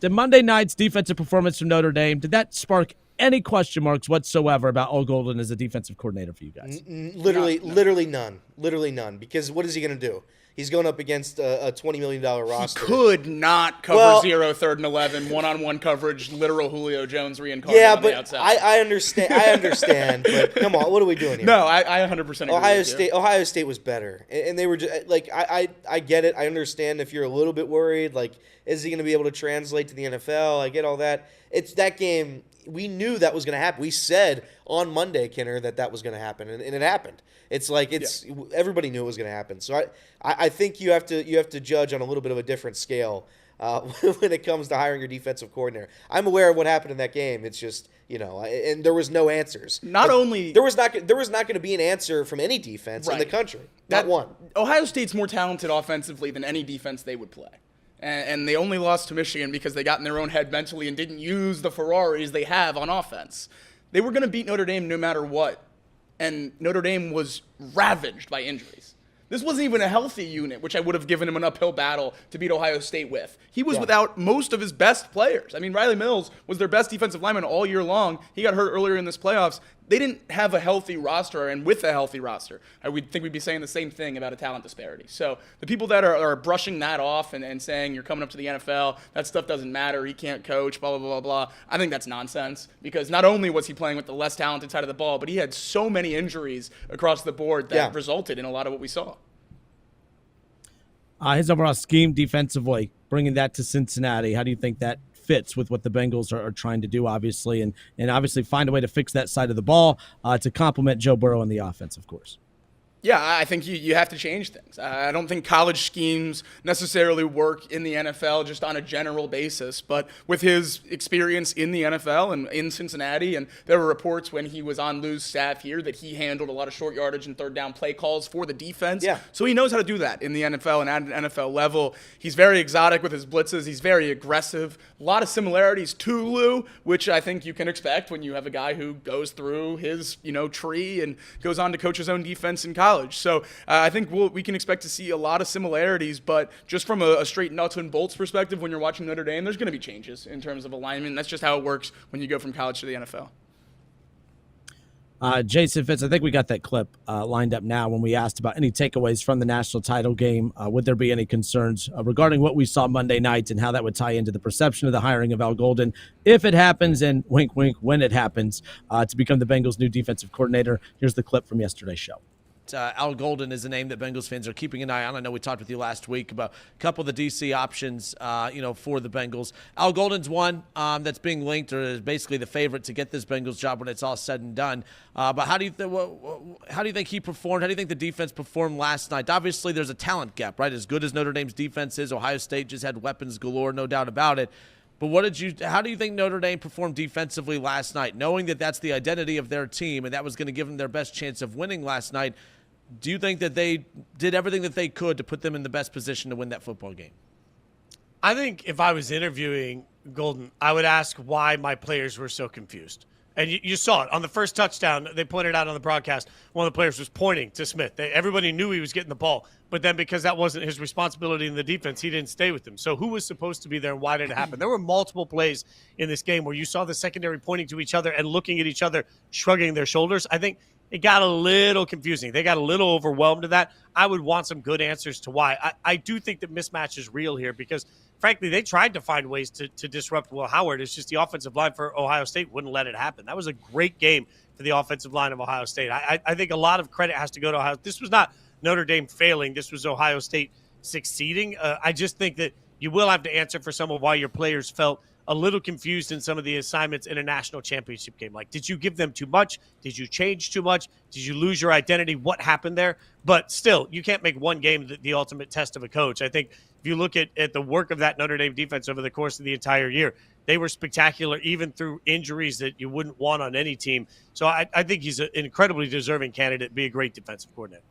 Did Monday night's defensive performance from Notre Dame, did that spark any question marks whatsoever about Al Golden as a defensive coordinator for you guys? Literally none. Because what is he going to do? He's going up against a $20 million roster. He could not cover 0, 3rd and 11, one-on-one coverage, literal Julio Jones reincarnated on the outside. I understand, but come on, what are we doing here? No, I 100% agree Ohio State was better, and they were just, like, I get it. I understand if you're a little bit worried, like, is he going to be able to translate to the NFL? I get all that. It's that game. We knew that was going to happen. We said on Monday, Kinner, that was going to happen, and it happened. It's like everybody knew it was going to happen. So I think you have to judge on a little bit of a different scale when it comes to hiring your defensive coordinator. I'm aware of what happened in that game. It's just, and there was no answers. There was not going to be an answer from any defense in the country. Not one. Ohio State's more talented offensively than any defense they would play. And they only lost to Michigan because they got in their own head mentally and didn't use the Ferraris they have on offense. They were going to beat Notre Dame no matter what. And Notre Dame was ravaged by injuries. This wasn't even a healthy unit, which I would have given him an uphill battle to beat Ohio State with. He was without most of his best players. I mean, Riley Mills was their best defensive lineman all year long. He got hurt earlier in this playoffs. They didn't have a healthy roster, and with a healthy roster, I would think we'd be saying the same thing about a talent disparity. So the people that are brushing that off and saying you're coming up to the NFL, that stuff doesn't matter, he can't coach, blah, blah, blah, blah, I think that's nonsense, because not only was he playing with the less talented side of the ball, but he had so many injuries across the board that resulted in a lot of what we saw. His overall scheme defensively, bringing that to Cincinnati, how do you think that fits with what the Bengals are trying to do, obviously, and obviously find a way to fix that side of the ball to complement Joe Burrow in the offense, of course? Yeah, I think you have to change things. I don't think college schemes necessarily work in the NFL just on a general basis, but with his experience in the NFL and in Cincinnati, and there were reports when he was on Lou's staff here that he handled a lot of short yardage and third down play calls for the defense. Yeah. So he knows how to do that in the NFL and at an NFL level. He's very exotic with his blitzes. He's very aggressive. A lot of similarities to Lou, which I think you can expect when you have a guy who goes through his tree and goes on to coach his own defense in college. So I think we can expect to see a lot of similarities, but just from a straight nuts and bolts perspective, when you're watching Notre Dame, there's going to be changes in terms of alignment. That's just how it works when you go from college to the NFL. Jason Fitz, I think we got that clip lined up now when we asked about any takeaways from the national title game. Would there be any concerns regarding what we saw Monday night and how that would tie into the perception of the hiring of Al Golden if it happens, and wink, wink, when it happens, to become the Bengals' new defensive coordinator? Here's the clip from yesterday's show. Al Golden is a name that Bengals fans are keeping an eye on. I know we talked with you last week about a couple of the DC options, for the Bengals. Al Golden's one that's being linked, or is basically the favorite to get this Bengals job when it's all said and done. But how do you think he performed? How do you think the defense performed last night? Obviously, there's a talent gap, right? As good as Notre Dame's defense is, Ohio State just had weapons galore, no doubt about it. But how do you think Notre Dame performed defensively last night, knowing that that's the identity of their team and that was going to give them their best chance of winning last night? Do you think that they did everything that they could to put them in the best position to win that football game? I think if I was interviewing Golden, I would ask why my players were so confused. And you saw it. On the first touchdown, they pointed out on the broadcast, one of the players was pointing to Smith. Everybody knew he was getting the ball. But then because that wasn't his responsibility in the defense, he didn't stay with them. So who was supposed to be there and why did it happen? There were multiple plays in this game where you saw the secondary pointing to each other and looking at each other, shrugging their shoulders. I think it got a little confusing. They got a little overwhelmed to that. I would want some good answers to why. I do think that mismatch is real here because, frankly, they tried to find ways to disrupt Will Howard. It's just the offensive line for Ohio State wouldn't let it happen. That was a great game for the offensive line of Ohio State. I think a lot of credit has to go to Ohio. This was not Notre Dame failing. This was Ohio State succeeding. I just think that you will have to answer for some of why your players felt a little confused in some of the assignments in a national championship game. Like, did you give them too much? Did you change too much? Did you lose your identity? What happened there? But still, you can't make one game the ultimate test of a coach. I think if you look at the work of that Notre Dame defense over the course of the entire year, they were spectacular even through injuries that you wouldn't want on any team. So I think he's an incredibly deserving candidate to be a great defensive coordinator.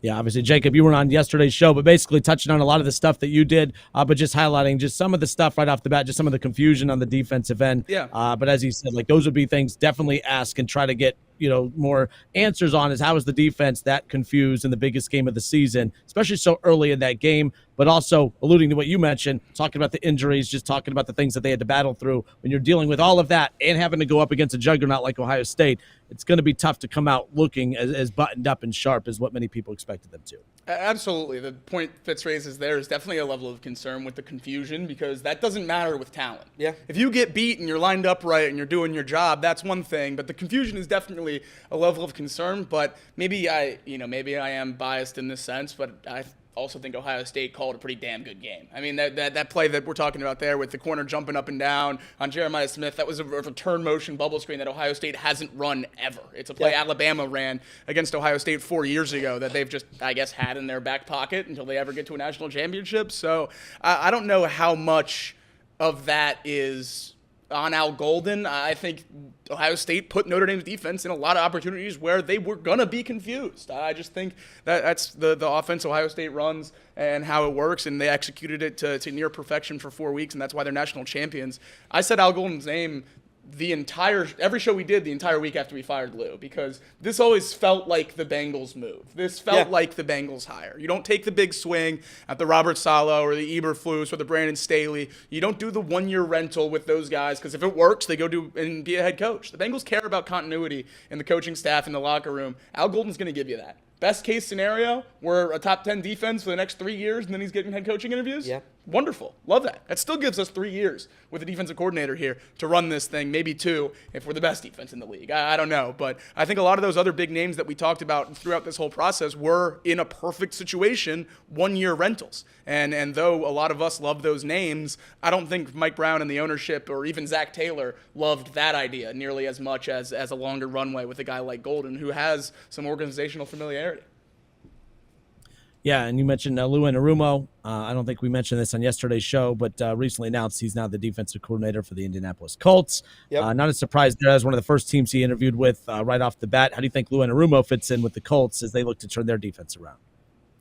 Yeah, obviously, Jacob, you were on yesterday's show, but basically touching on a lot of the stuff that you did, but just highlighting just some of the stuff right off the bat, just some of the confusion on the defensive end. Yeah. But as you said, like those would be things definitely ask and try to get more answers on is how is the defense that confused in the biggest game of the season, especially so early in that game, but also alluding to what you mentioned, talking about the injuries, just talking about the things that they had to battle through. When you're dealing with all of that and having to go up against a juggernaut like Ohio State, it's going to be tough to come out looking as buttoned up and sharp as what many people expected them to. Absolutely. The point Fitz raises there is definitely a level of concern with the confusion, because that doesn't matter with talent. Yeah. If you get beat and you're lined up right and you're doing your job, that's one thing. But the confusion is definitely a level of concern. But maybe I am biased in this sense, but I also think Ohio State called a pretty damn good game. I mean, that play that we're talking about there with the corner jumping up and down on Jeremiah Smith, that was a return motion bubble screen that Ohio State hasn't run ever. It's a play Alabama ran against Ohio State 4 years ago that they've just, I guess, had in their back pocket until they ever get to a national championship. So I don't know how much of that is on Al Golden. I think Ohio State put Notre Dame's defense in a lot of opportunities where they were going to be confused. I just think that's the offense Ohio State runs and how it works, and they executed it to near perfection for 4 weeks, and that's why they're national champions. I said Al Golden's name every show we did the entire week after we fired Lou, because this always felt like the Bengals move. This felt like the Bengals hire. You don't take the big swing at the Robert Saleh or the Eberflus or the Brandon Staley. You don't do the 1-year rental with those guys, because if it works, they go do and be a head coach. The Bengals care about continuity in the coaching staff in the locker room. Al Golden's going to give you that. Best case scenario, we're a top 10 defense for the next 3 years, and then he's getting head coaching interviews? Yeah. Wonderful. Love that. That still gives us 3 years with a defensive coordinator here to run this thing, maybe 2 if we're the best defense in the league. I don't know. But I think a lot of those other big names that we talked about throughout this whole process were in a perfect situation, 1-year rentals. And though a lot of us love those names, I don't think Mike Brown and the ownership or even Zach Taylor loved that idea nearly as much as a longer runway with a guy like Golden, who has some organizational familiarity. Yeah, and you mentioned Lou Anarumo. I don't think we mentioned this on yesterday's show, but recently announced he's now the defensive coordinator for the Indianapolis Colts. Yep. Not a surprise there, as one of the first teams he interviewed with right off the bat. How do you think Lou Anarumo fits in with the Colts as they look to turn their defense around?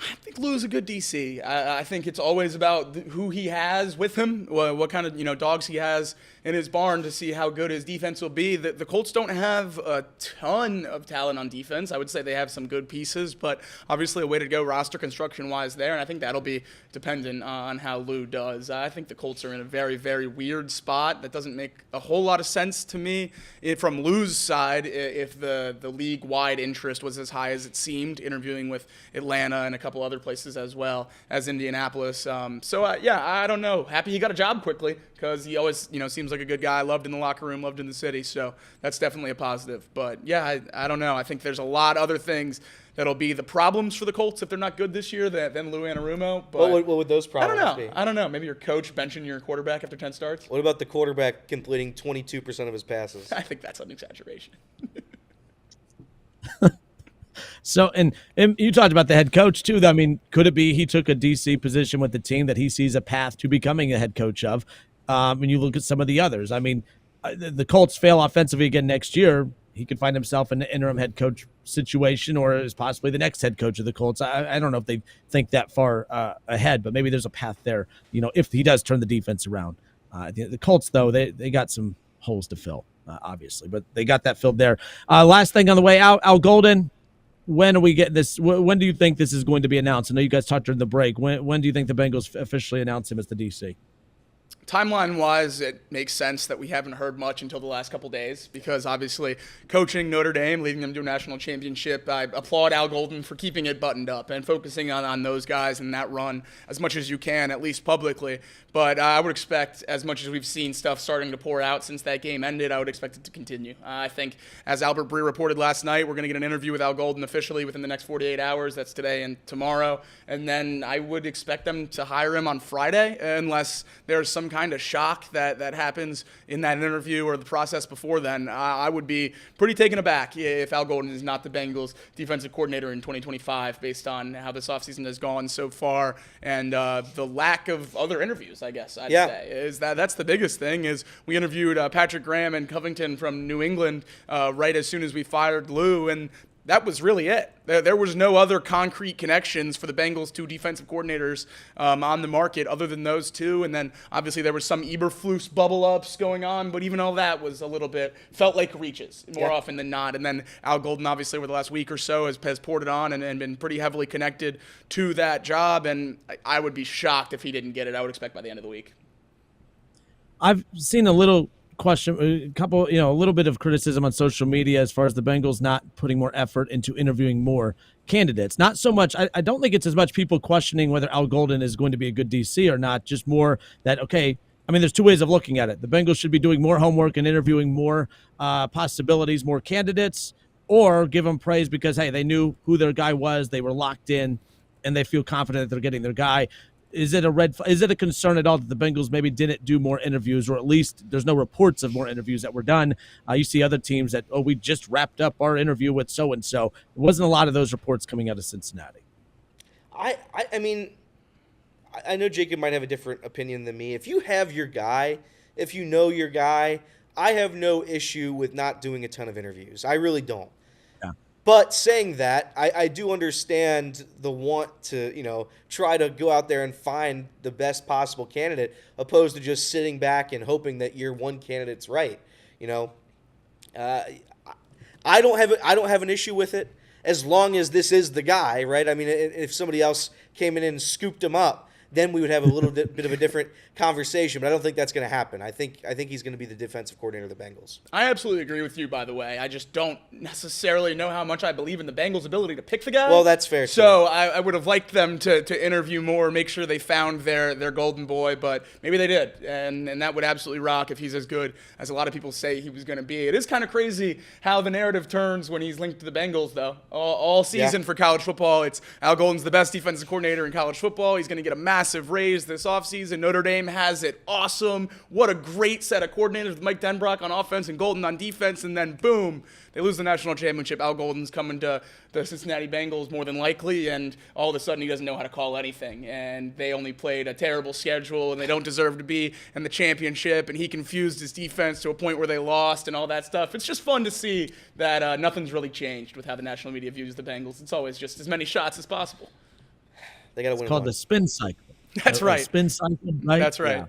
I think Lou's a good DC. I think it's always about who he has with him, what kind of dogs he has in his barn to see how good his defense will be. The Colts don't have a ton of talent on defense. I would say they have some good pieces, but obviously a way to go roster construction-wise there, and I think that'll be dependent on how Lou does. I think the Colts are in a very, very weird spot that doesn't make a whole lot of sense to me from Lou's side if the league-wide interest was as high as it seemed, interviewing with Atlanta and a couple other places as well as Indianapolis. I don't know. Happy he got a job quickly, because he always, seems like a good guy, loved in the locker room, loved in the city. So that's definitely a positive. But yeah, I don't know. I think there's a lot of other things that'll be the problems for the Colts if they're not good this year than Lou Anarumo. But what would those problems be? I don't know. Maybe your coach benching your quarterback after 10 starts. What about the quarterback completing 22% of his passes? I think that's an exaggeration. So, and you talked about the head coach too. I mean, could it be he took a DC position with the team that he sees a path to becoming a head coach of? When you look at some of the others, I mean, the Colts fail offensively again next year, he could find himself in an interim head coach situation, or is possibly the next head coach of the Colts. I don't know if they think that far ahead, but maybe there's a path there, if he does turn the defense around. The Colts, though, they got some holes to fill, obviously, but they got that filled there. Last thing on the way out, Al Golden. When are we getting this? When do you think this is going to be announced? I know you guys talked during the break. When do you think the Bengals officially announce him as the DC? Timeline-wise, it makes sense that we haven't heard much until the last couple days, because obviously coaching Notre Dame, leading them to a national championship, I applaud Al Golden for keeping it buttoned up and focusing on those guys and that run as much as you can, at least publicly. But I would expect, as much as we've seen stuff starting to pour out since that game ended, I would expect it to continue. I think, as Albert Bree reported last night, we're going to get an interview with Al Golden officially within the next 48 hours. That's today and tomorrow. And then I would expect them to hire him on Friday, unless there's some kind of shock that happens in that interview or the process before then. I would be pretty taken aback if Al Golden is not the Bengals defensive coordinator in 2025, based on how this offseason has gone so far and the lack of other interviews. I guess I'd say is that's the biggest thing. Is we interviewed Patrick Graham and Covington from New England right as soon as we fired Lou, and That was really it. There was no other concrete connections for the Bengals' two defensive coordinators on the market other than those two. And then obviously there was some Eberflus bubble ups going on, but even all that was a little bit, felt like reaches more often than not. And then Al Golden, obviously, over the last week or so has poured it on and been pretty heavily connected to that job. And I would be shocked if he didn't get it. I would expect by the end of the week. I've seen a little a little bit of criticism on social media as far as the Bengals not putting more effort into interviewing more candidates. Not so much, I don't think it's as much people questioning whether Al Golden is going to be a good DC or not, just more that, okay, I mean, there's two ways of looking at it. The Bengals should be doing more homework and interviewing more possibilities, more candidates, or give them praise because, hey, they knew who their guy was, they were locked in, and they feel confident that they're getting their guy. Is it a concern at all that the Bengals maybe didn't do more interviews, or at least there's no reports of more interviews that were done? You see other teams that, we just wrapped up our interview with so-and-so. There wasn't a lot of those reports coming out of Cincinnati. I mean, I know Jacob might have a different opinion than me. If you have your guy, if you know your guy, I have no issue with not doing a ton of interviews. I really don't. But saying that, I do understand the want to, try to go out there and find the best possible candidate, opposed to just sitting back and hoping that your one candidate's right. I don't have an issue with it as long as this is the guy, right? I mean, if somebody else came in and scooped him up, then we would have a little bit of a different conversation. But I don't think that's going to happen. I think he's going to be the defensive coordinator of the Bengals. I absolutely agree with you, by the way. I just don't necessarily know how much I believe in the Bengals' ability to pick the guy. Well, that's fair. So I would have liked them to interview more, make sure they found their golden boy, but maybe they did. And that would absolutely rock if he's as good as a lot of people say he was going to be. It is kind of crazy how the narrative turns when he's linked to the Bengals, though. All season for college football, it's Al Golden's the best defensive coordinator in college football. He's going to get a massive raise this offseason. Notre Dame has it awesome. What a great set of coordinators with Mike Denbrock on offense and Golden on defense. And then, boom, they lose the national championship. Al Golden's coming to the Cincinnati Bengals more than likely, and all of a sudden he doesn't know how to call anything. And they only played a terrible schedule, and they don't deserve to be in the championship. And he confused his defense to a point where they lost and all that stuff. It's just fun to see that nothing's really changed with how the national media views the Bengals. It's always just as many shots as possible. They got to win. It's called the spin cycle. That's right. Spin cycle, right? That's right.